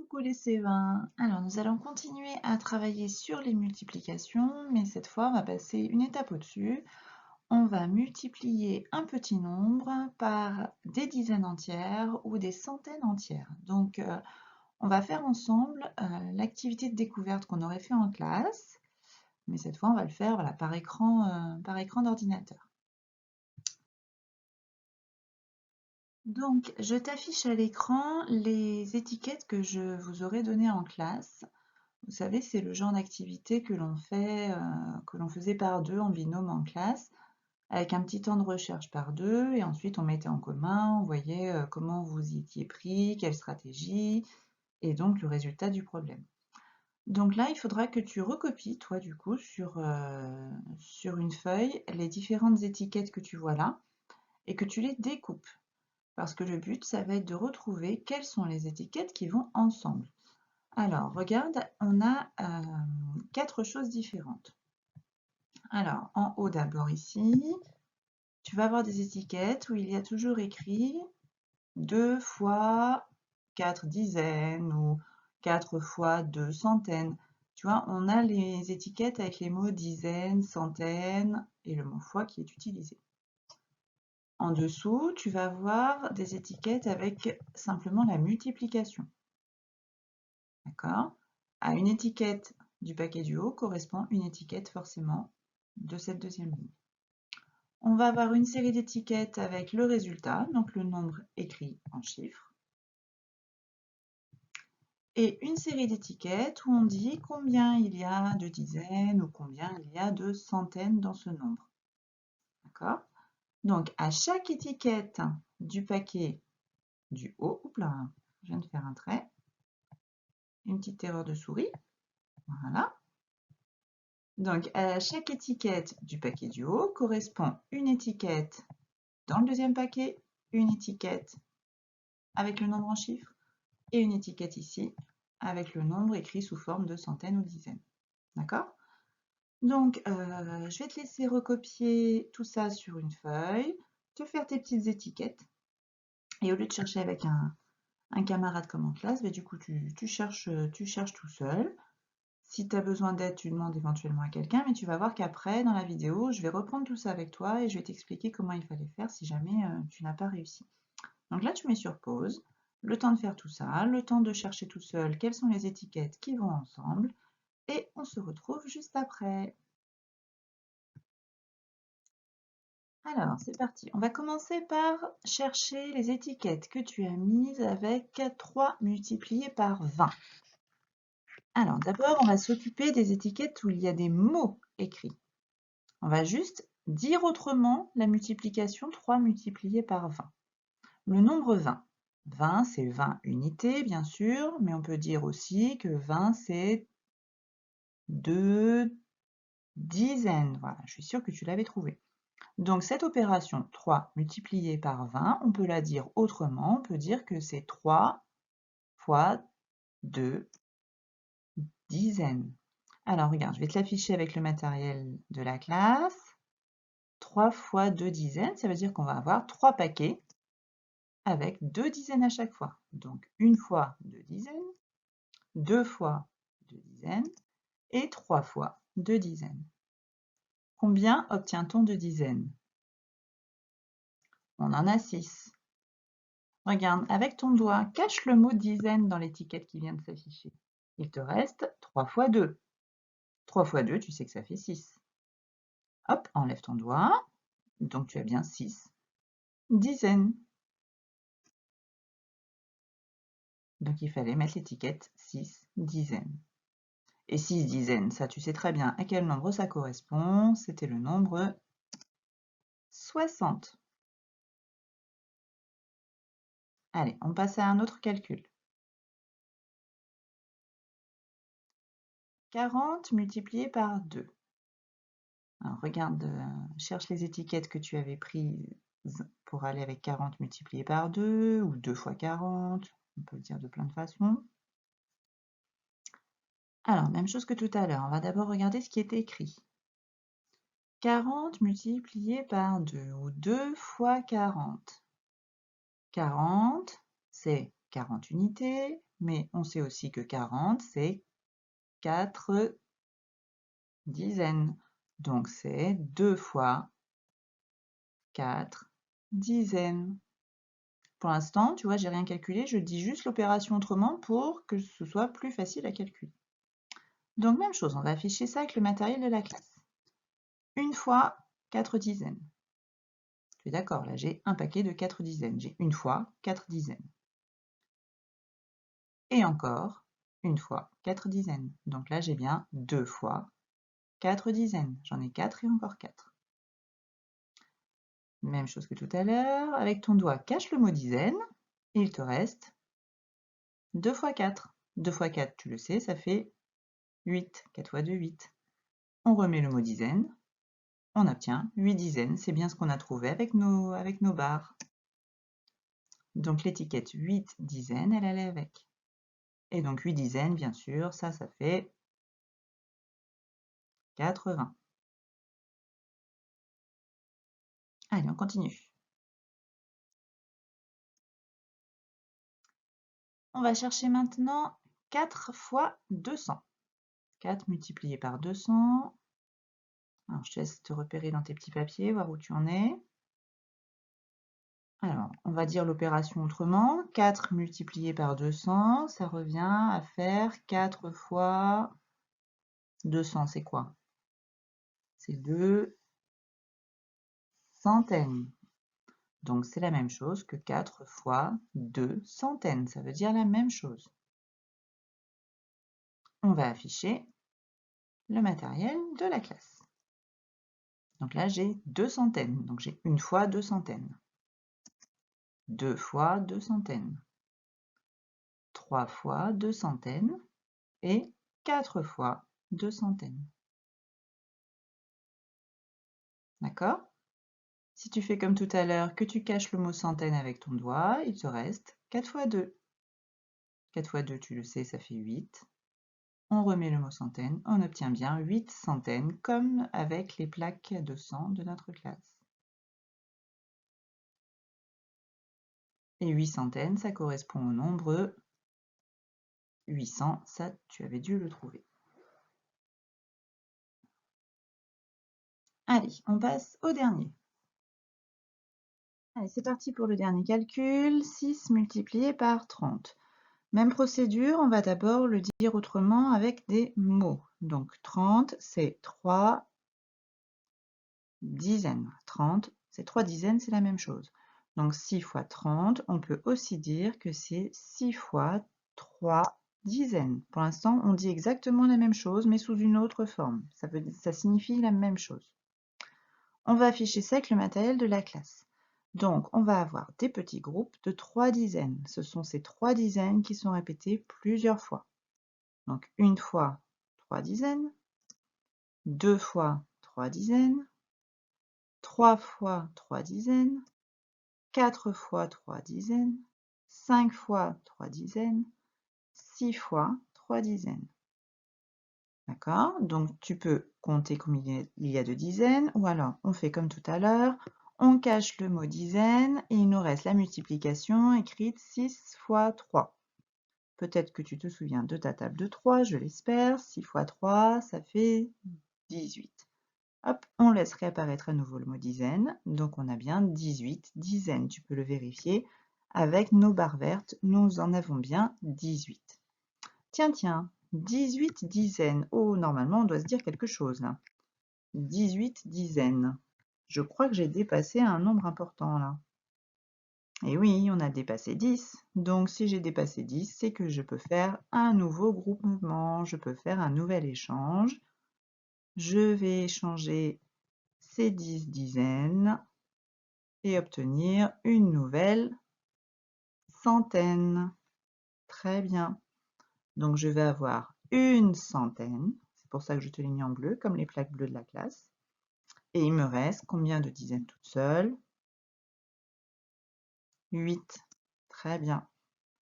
Coucou les C20. Alors nous allons continuer à travailler sur les multiplications, mais cette fois on va passer une étape au-dessus. On va multiplier un petit nombre par des dizaines entières ou des centaines entières. Donc on va faire ensemble l'activité de découverte qu'on aurait fait en classe, mais cette fois on va le faire voilà, par écran d'ordinateur. Donc, je t'affiche à l'écran les étiquettes que je vous aurais données en classe. Vous savez, c'est le genre d'activité que l'on fait, que l'on faisait par deux en binôme en classe, avec un petit temps de recherche par deux, et ensuite on mettait en commun, on voyait comment vous y étiez pris, quelle stratégie, et donc le résultat du problème. Donc là, il faudra que tu recopies, toi, du coup, sur une feuille, les différentes étiquettes que tu vois là, et que tu les découpes. Parce que le but, ça va être de retrouver quelles sont les étiquettes qui vont ensemble. Alors, regarde, on a 4 choses différentes. Alors, en haut d'abord ici, tu vas avoir des étiquettes où il y a toujours écrit 2 fois 4 dizaines ou 4 fois 2 centaines. Tu vois, on a les étiquettes avec les mots dizaines, centaines et le mot fois qui est utilisé. En dessous, tu vas avoir des étiquettes avec simplement la multiplication. D'accord? À une étiquette du paquet du haut correspond une étiquette forcément de cette deuxième ligne. On va avoir une série d'étiquettes avec le résultat, donc le nombre écrit en chiffres, et une série d'étiquettes où on dit combien il y a de dizaines ou combien il y a de centaines dans ce nombre. D'accord? Donc à chaque étiquette du paquet du haut, oups là, je viens de faire un trait, une petite erreur de souris, voilà. Donc, à chaque étiquette du paquet du haut correspond une étiquette dans le deuxième paquet, une étiquette avec le nombre en chiffres et une étiquette ici avec le nombre écrit sous forme de centaines ou dizaines. D'accord? Donc, je vais te laisser recopier tout ça sur une feuille, te faire tes petites étiquettes et au lieu de chercher avec un camarade comme en classe, bah, du coup, tu cherches tout seul. Si tu as besoin d'aide, tu demandes éventuellement à quelqu'un, mais tu vas voir qu'après, dans la vidéo, je vais reprendre tout ça avec toi et je vais t'expliquer comment il fallait faire si jamais tu n'as pas réussi. Donc là, tu mets sur pause, le temps de faire tout ça, le temps de chercher tout seul quelles sont les étiquettes qui vont ensemble, et on se retrouve juste après. Alors, c'est parti. On va commencer par chercher les étiquettes que tu as mises avec 3 multiplié par 20. Alors, d'abord, on va s'occuper des étiquettes où il y a des mots écrits. On va juste dire autrement la multiplication 3 multiplié par 20. Le nombre 20. 20, c'est 20 unités, bien sûr, mais on peut dire aussi que 20, c'est 2 dizaines. Voilà, je suis sûre que tu l'avais trouvé. Donc cette opération 3 multiplié par 20, on peut la dire autrement. On peut dire que c'est 3 fois 2 dizaines. Alors regarde, je vais te l'afficher avec le matériel de la classe. 3 fois 2 dizaines, ça veut dire qu'on va avoir 3 paquets avec 2 dizaines à chaque fois. Donc une fois 2 dizaines, 2 fois 2 dizaines et 3 fois 2 dizaines. Combien obtient-on de dizaines? On en a 6. Regarde, avec ton doigt, cache le mot dizaine dans l'étiquette qui vient de s'afficher. Il te reste 3 fois 2. 3 fois 2, tu sais que ça fait 6. Hop, enlève ton doigt. Donc tu as bien 6 dizaines. Donc il fallait mettre l'étiquette 6 dizaines. Et 6 dizaines, ça tu sais très bien à quel nombre ça correspond, c'était le nombre 60. Allez, on passe à un autre calcul. 40 multiplié par 2. Alors regarde, cherche les étiquettes que tu avais prises pour aller avec 40 multiplié par 2, ou 2 fois 40, on peut le dire de plein de façons. Alors, même chose que tout à l'heure, on va d'abord regarder ce qui est écrit. 40 multiplié par 2, ou 2 fois 40. 40, c'est 40 unités, mais on sait aussi que 40, c'est 4 dizaines. Donc, c'est 2 fois 4 dizaines. Pour l'instant, tu vois, j'ai rien calculé, je dis juste l'opération autrement pour que ce soit plus facile à calculer. Donc, même chose, on va afficher ça avec le matériel de la classe. 1 fois 4 dizaines. Tu es d'accord, là j'ai un paquet de 4 dizaines. J'ai 1 fois 4 dizaines. Et encore, 1 fois 4 dizaines. Donc là j'ai bien 2 fois 4 dizaines. J'en ai 4 et encore 4. Même chose que tout à l'heure. Avec ton doigt, cache le mot dizaine. Et il te reste 2 fois 4. 2 fois 4, tu le sais, ça fait 8. 4 fois 2, 8. On remet le mot dizaine. On obtient 8 dizaines. C'est bien ce qu'on a trouvé avec nos barres. Donc l'étiquette 8 dizaines, elle allait avec. Et donc 8 dizaines, bien sûr, ça fait 80. Allez, on continue. On va chercher maintenant 4 fois 200. 4 multiplié par 200. Alors, je te laisse te repérer dans tes petits papiers, voir où tu en es. Alors, on va dire l'opération autrement. 4 multiplié par 200, ça revient à faire 4 fois 200. C'est quoi? C'est 2 centaines. Donc, c'est la même chose que 4 fois 2 centaines. Ça veut dire la même chose. On va afficher le matériel de la classe. Donc là, j'ai 2 centaines. Donc, j'ai 1 fois 2 centaines. 2 fois 2 centaines. 3 fois 2 centaines. Et 4 fois 2 centaines. D'accord? Si tu fais comme tout à l'heure, que tu caches le mot centaine avec ton doigt, il te reste 4 fois 2. 4 fois 2, tu le sais, ça fait 8. On remet le mot centaine, on obtient bien 8 centaines, comme avec les plaques de sang de notre classe. Et 8 centaines, ça correspond au nombre 800, ça tu avais dû le trouver. Allez, on passe au dernier. Allez, c'est parti pour le dernier calcul, 6 multiplié par 30. Même procédure, on va d'abord le dire autrement avec des mots. Donc 30, c'est 3 dizaines. 30, c'est 3 dizaines, c'est la même chose. Donc 6 fois 30, on peut aussi dire que c'est 6 fois 3 dizaines. Pour l'instant, on dit exactement la même chose, mais sous une autre forme. Ça signifie la même chose. On va afficher ça avec le matériel de la classe. Donc, on va avoir des petits groupes de 3 dizaines. Ce sont ces 3 dizaines qui sont répétées plusieurs fois. Donc, 1 fois 3 dizaines, 2 fois 3 dizaines, 3 fois 3 dizaines, 4 fois 3 dizaines, 5 fois 3 dizaines, 6 fois 3 dizaines. D'accord? Donc, tu peux compter combien il y a de dizaines, ou alors on fait comme tout à l'heure, on cache le mot dizaine et il nous reste la multiplication écrite 6 fois 3. Peut-être que tu te souviens de ta table de 3, je l'espère. 6 fois 3, ça fait 18. Hop, on laisse réapparaître à nouveau le mot dizaine. Donc, on a bien 18 dizaines. Tu peux le vérifier. Avec nos barres vertes, nous en avons bien 18. Tiens, 18 dizaines. Oh, normalement, on doit se dire quelque chose là. 18 dizaines. Je crois que j'ai dépassé un nombre important là. Et oui, on a dépassé 10. Donc, si j'ai dépassé 10, c'est que je peux faire un nouveau groupement. Je peux faire un nouvel échange. Je vais échanger ces 10 dizaines et obtenir une nouvelle centaine. Très bien. Donc, je vais avoir une centaine. C'est pour ça que je te l'ai mis en bleu, comme les plaques bleues de la classe. Et il me reste combien de dizaines toutes seules? 8. Très bien.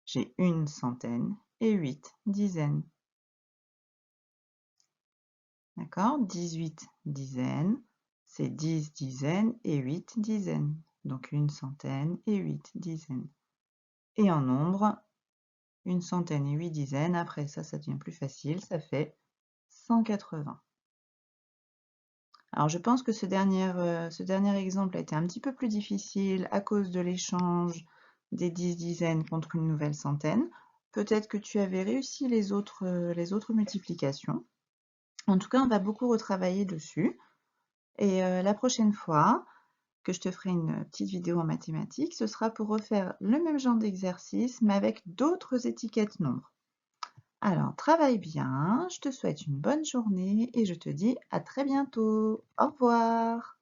J'ai une centaine et 8 dizaines. D'accord? 18 dizaines, c'est 10 dizaines et 8 dizaines. Donc une centaine et 8 dizaines. Et en nombre, une centaine et 8 dizaines. Après ça, ça devient plus facile, ça fait 180. Alors je pense que ce dernier exemple a été un petit peu plus difficile à cause de l'échange des 10 dizaines contre une nouvelle centaine. Peut-être que tu avais réussi les autres multiplications. En tout cas, on va beaucoup retravailler dessus. Et la prochaine fois que je te ferai une petite vidéo en mathématiques, ce sera pour refaire le même genre d'exercice, mais avec d'autres étiquettes nombres. Alors, travaille bien, je te souhaite une bonne journée et je te dis à très bientôt. Au revoir.